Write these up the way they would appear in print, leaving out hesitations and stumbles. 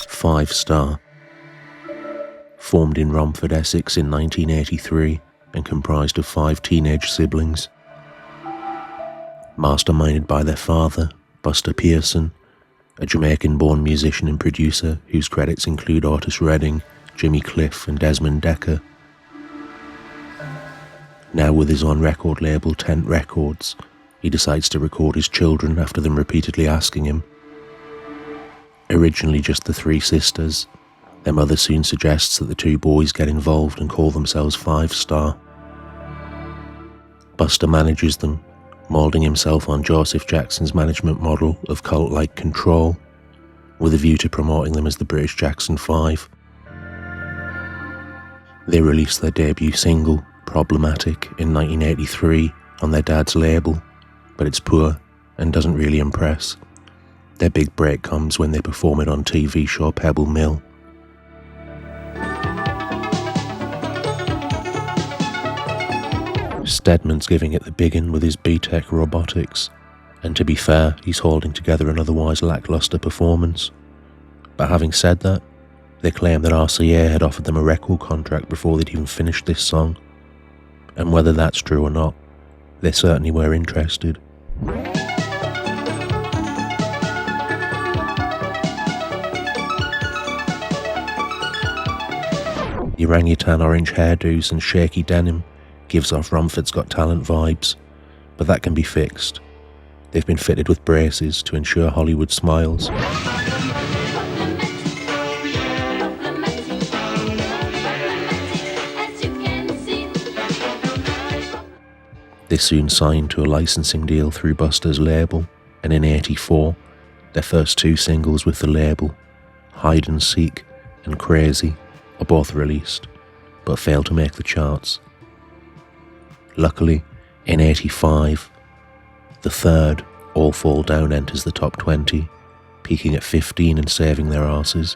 Five Star. Formed in Romford, Essex in 1983 and comprised of 5 teenage siblings. Masterminded by their father, Buster Pearson, a Jamaican-born musician and producer whose credits include Otis Redding, Jimmy Cliff and Desmond Decker. Now with his own record label Tent Records, he decides to record his children after them repeatedly asking him. Originally just the 3 sisters, their mother soon suggests that the 2 boys get involved and call themselves 5 Star. Buster manages them, moulding himself on Joseph Jackson's management model of cult-like control, with a view to promoting them as the British Jackson 5. They released their debut single, Problematic, in 1983 on their dad's label, but it's poor and doesn't really impress. Their big break comes when they perform it on TV show Pebble Mill. Stedman's giving it the biggin with his B-Tech robotics, and to be fair, he's holding together an otherwise lacklustre performance. But having said that, they claim that RCA had offered them a record contract before they'd even finished this song, and whether that's true or not, they certainly were interested. Orangutan orange hairdos and shaky denim gives off Romford's Got Talent vibes, but that can be fixed. They've been fitted with braces to ensure Hollywood smiles. They soon signed to a licensing deal through Buster's label, and in '84, their first 2 singles with the label, Hide and Seek and Crazy, are both released, but failed to make the charts. Luckily, in '85, the third, All Fall Down, enters the top 20, peaking at 15 and saving their arses.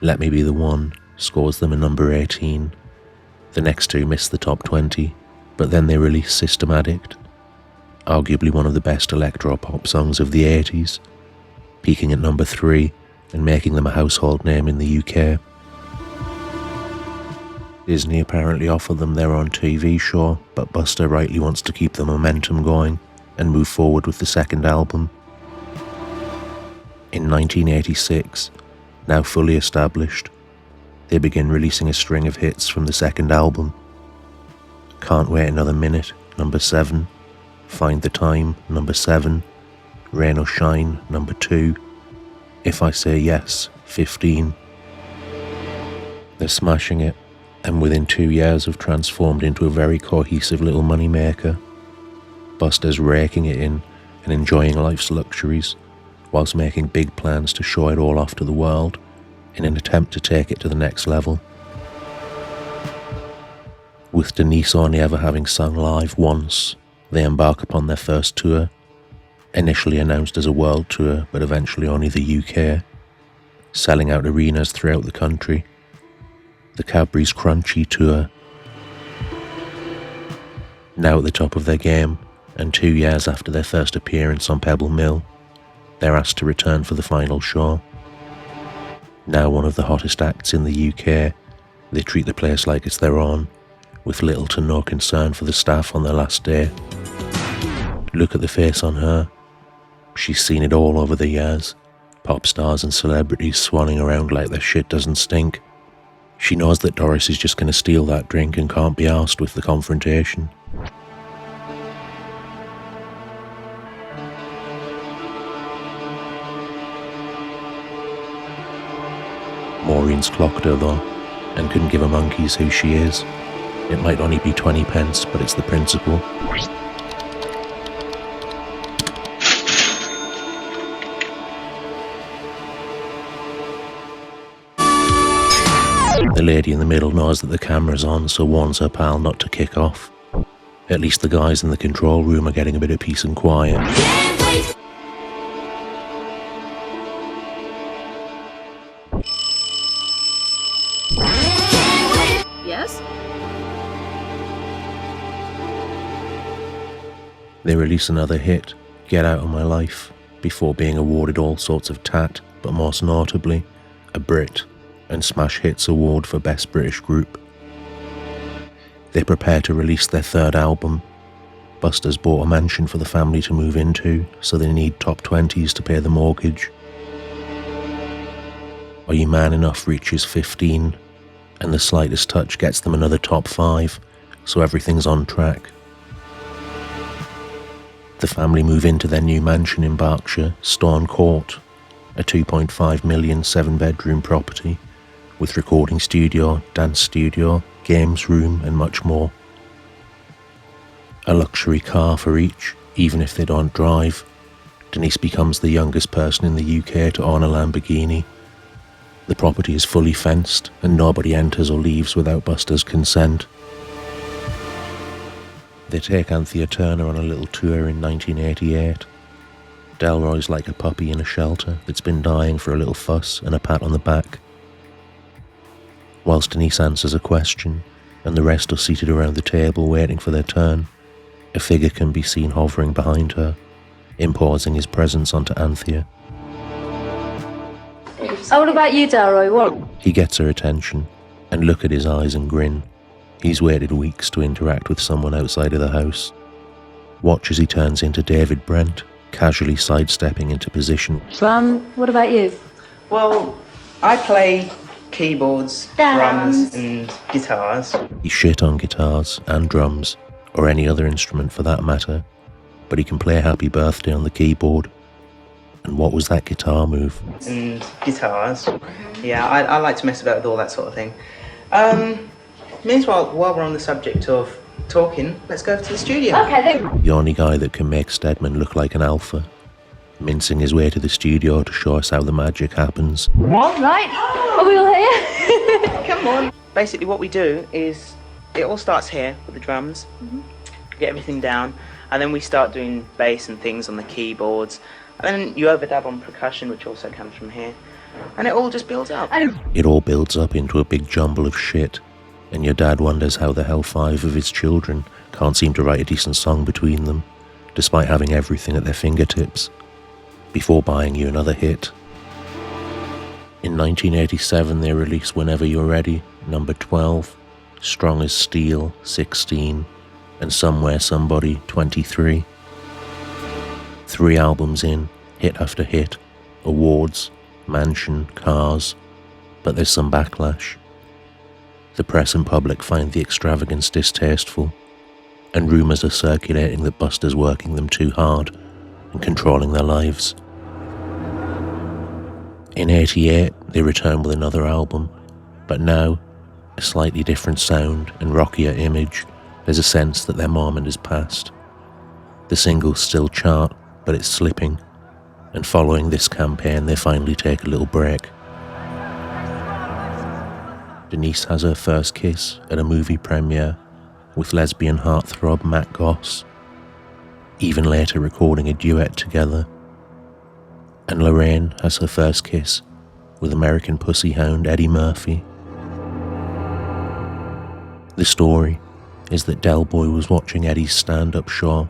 Let Me Be the One scores them a number 18. The next 2 miss the top 20, but then they release System Addict, arguably one of the best electro-pop songs of the 80s, peaking at number 3 and making them a household name in the UK. Disney apparently offered them their own TV show, but Buster rightly wants to keep the momentum going and move forward with the second album. In 1986, now fully established, they begin releasing a string of hits from the second album. Can't Wait Another Minute, number 7, Find the Time, number 7, Rain or Shine, number 2, If I Say Yes, 15. They're smashing it, and within 2 years have transformed into a very cohesive little moneymaker. Buster's raking it in and enjoying life's luxuries, whilst making big plans to show it all off to the world in an attempt to take it to the next level. With Denise only ever having sung live once, they embark upon their first tour, initially announced as a world tour, but eventually only the UK, selling out arenas throughout the country. The Cadbury's Crunchy Tour. Now at the top of their game, and 2 years after their first appearance on Pebble Mill, they're asked to return for the final show. Now one of the hottest acts in the UK, they treat the place like it's their own, with little to no concern for the staff on their last day. Look at the face on her. She's seen it all over the years, pop stars and celebrities swanning around like their shit doesn't stink. She knows that Doris is just going to steal that drink and can't be arsed with the confrontation. Maureen's clocked her though, and couldn't give a monkey's who she is. It might only be 20 pence, but it's the principle. The lady in the middle knows that the camera's on, so warns her pal not to kick off. At least the guys in the control room are getting a bit of peace and quiet. Yes? They release another hit, Get Out of My Life, before being awarded all sorts of tat, but most notably, a Brit and Smash Hits Award for Best British Group. They prepare to release their third album. Buster's bought a mansion for the family to move into, so they need top 20s to pay the mortgage. Are You Man Enough reaches 15, and the slightest touch gets them another top 5, so everything's on track. The family move into their new mansion in Berkshire, Stone Court, a 2.5 million 7-bedroom property with recording studio, dance studio, games room and much more. A luxury car for each, even if they don't drive. Denise becomes the youngest person in the UK to own a Lamborghini. The property is fully fenced and nobody enters or leaves without Buster's consent. They take Anthea Turner on a little tour in 1988. Delroy's like a puppy in a shelter that's been dying for a little fuss and a pat on the back. Whilst Denise answers a question and the rest are seated around the table waiting for their turn, a figure can be seen hovering behind her, imposing his presence onto Anthea. Oh, what about you, Delroy? What? He gets her attention, and look at his eyes and grin. He's waited weeks to interact with someone outside of the house. Watch as he turns into David Brent, casually sidestepping into position. What about you? Well, I play keyboards, drums and guitars. He shit on guitars and drums, or any other instrument for that matter, but he can play Happy Birthday on the keyboard. And what was that guitar move? And guitars. Yeah, I like to mess about with all that sort of thing. Meanwhile, while we're on the subject of talking, let's go over to the studio. Okay, then. The only guy that can make Stedman look like an alpha, mincing his way to the studio to show us how the magic happens. What? Right. Are we all here? Come on. Basically what we do is, it all starts here with the drums, get everything down, and then we start doing bass and things on the keyboards, and then you overdub on percussion, which also comes from here, and it all just builds up. It all builds up into a big jumble of shit, and your dad wonders how the hell 5 of his children can't seem to write a decent song between them, despite having everything at their fingertips, before buying you another hit. In 1987 they release Whenever You're Ready, number 12, Strong as Steel, 16, and Somewhere Somebody, 23. 3 albums in, hit after hit, awards, mansion, cars, but there's some backlash. The press and public find the extravagance distasteful, and rumours are circulating that Buster's working them too hard and controlling their lives. In '88, they return with another album, but now, a slightly different sound and rockier image. There's a sense that their moment is past. The singles still chart, but it's slipping, and following this campaign they finally take a little break. Denise has her first kiss at a movie premiere with lesbian heartthrob Matt Goss, even later recording a duet together. And Lorraine has her first kiss with American pussy hound Eddie Murphy. The story is that Del Boy was watching Eddie's stand-up show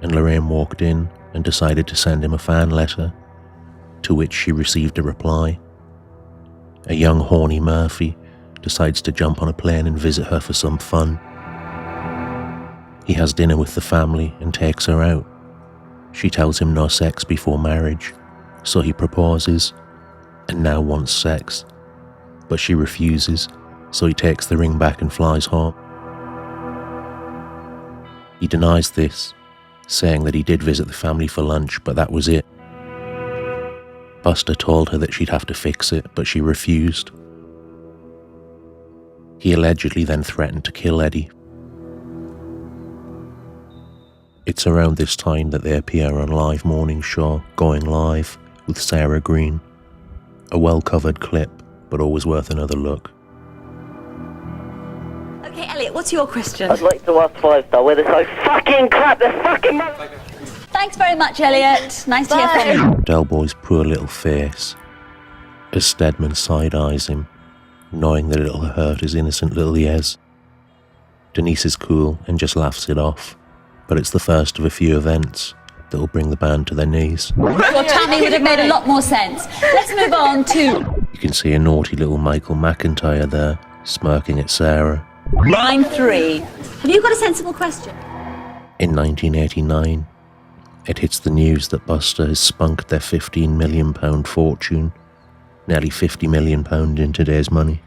and Lorraine walked in and decided to send him a fan letter, to which she received a reply. A young horny Murphy decides to jump on a plane and visit her for some fun. He has dinner with the family and takes her out. She tells him no sex before marriage, so he proposes and now wants sex, but she refuses, so he takes the ring back and flies home. He denies this, saying that he did visit the family for lunch, but that was it. Buster told her that she'd have to fix it, but she refused. He allegedly then threatened to kill Eddie. It's around this time that they appear on live morning show Going Live with Sarah Green. A well-covered clip, but always worth another look. Okay, Elliot, what's your question? I'd like to ask 5-star where they're so fucking crap, they're fucking... Thanks very much, Elliot. Nice to hear from you. Del Boy's poor little face, as Stedman side-eyes him, knowing that it'll hurt his innocent little ears. Denise is cool and just laughs it off, but it's the first of a few events that will bring the band to their knees. Your tummy would have made a lot more sense. Let's move on to You can see a naughty little Michael McIntyre there, smirking at Sarah. line 3. Have you got a sensible question? In 1989, it hits the news that Buster has spunked their £15 million fortune, nearly £50 million in today's money,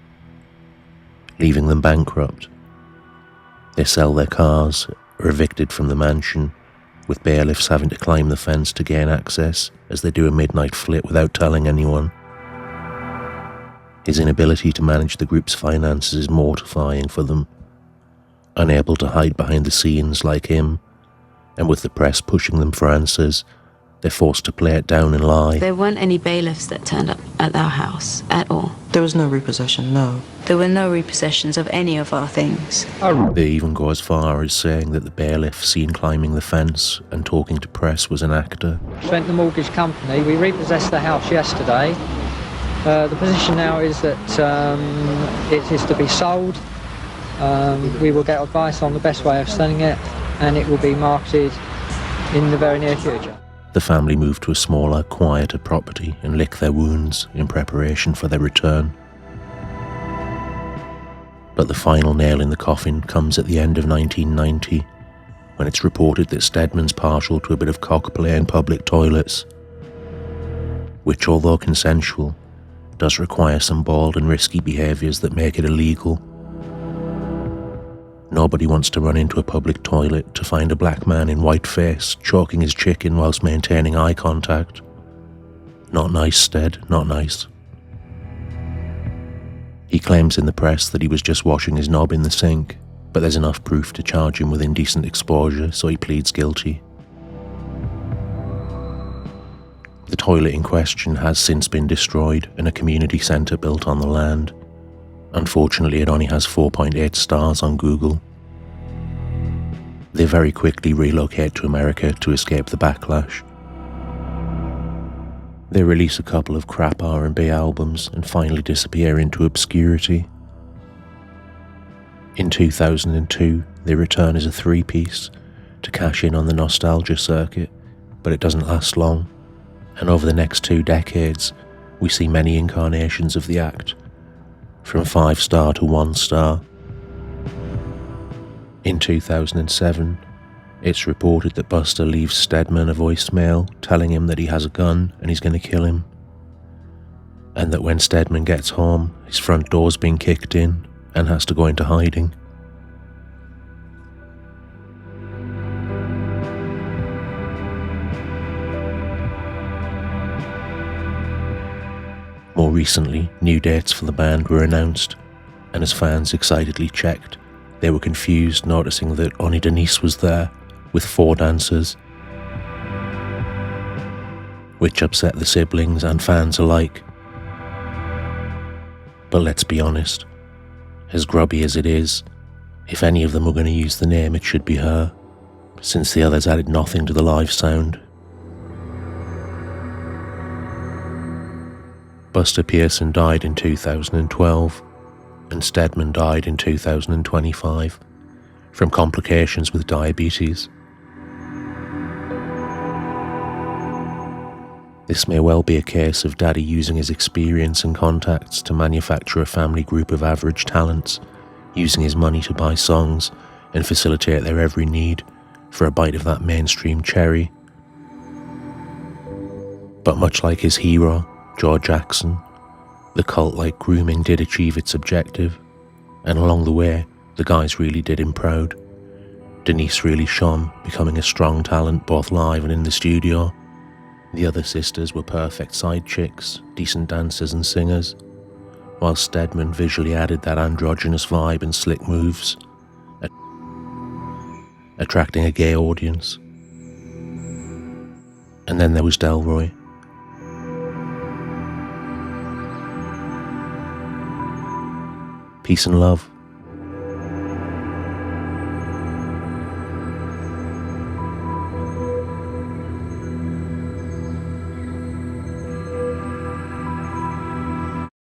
leaving them bankrupt. They sell their cars, are evicted from the mansion, with bailiffs having to climb the fence to gain access as they do a midnight flit without telling anyone. His inability to manage the group's finances is mortifying for them. Unable to hide behind the scenes like him, and with the press pushing them for answers, they're forced to play it down and lie. There weren't any bailiffs that turned up at our house at all. There was no repossession, no. There were no repossessions of any of our things. They even go as far as saying that the bailiff seen climbing the fence and talking to press was an actor. Spent the mortgage company. We repossessed the house yesterday. The position now is that it is to be sold. We will get advice on the best way of selling it, and it will be marketed in the very near future. The family moved to a smaller, quieter property and licked their wounds in preparation for their return. But the final nail in the coffin comes at the end of 1990, when it's reported that Stedman's partial to a bit of cockplay in public toilets, which, although consensual, does require some bold and risky behaviours that make it illegal. Nobody wants to run into a public toilet to find a black man in whiteface choking his chicken whilst maintaining eye contact. Not nice, Stead, not nice. He claims in the press that he was just washing his knob in the sink, but there's enough proof to charge him with indecent exposure, so he pleads guilty. The toilet in question has since been destroyed and a community centre built on the land. Unfortunately, it only has 4.8 stars on Google. They very quickly relocate to America to escape the backlash. They release a couple of crap R&B albums and finally disappear into obscurity. In 2002, they return as a three-piece to cash in on the nostalgia circuit, but it doesn't last long, and over the next 2 decades, we see many incarnations of the act, from 5-star to 1-star. In 2007, it's reported that Buster leaves Stedman a voicemail telling him that he has a gun and he's going to kill him, and that when Stedman gets home, his front door's been kicked in and has to go into hiding. More recently, new dates for the band were announced, and as fans excitedly checked, they were confused noticing that only Denise was there, with 4 dancers, which upset the siblings and fans alike. But let's be honest, as grubby as it is, if any of them were going to use the name, it should be her, since the others added nothing to the live sound. Buster Pearson died in 2012, and Stedman died in 2025 from complications with diabetes. This may well be a case of Daddy using his experience and contacts to manufacture a family group of average talents, using his money to buy songs and facilitate their every need for a bite of that mainstream cherry. But much like his hero, Joe Jackson, the cult-like grooming did achieve its objective, and along the way, the guys really did him proud. Denise really shone, becoming a strong talent both live and in the studio. The other sisters were perfect side chicks, decent dancers and singers, while Stedman visually added that androgynous vibe and slick moves, attracting a gay audience. And then there was Delroy. Peace and love.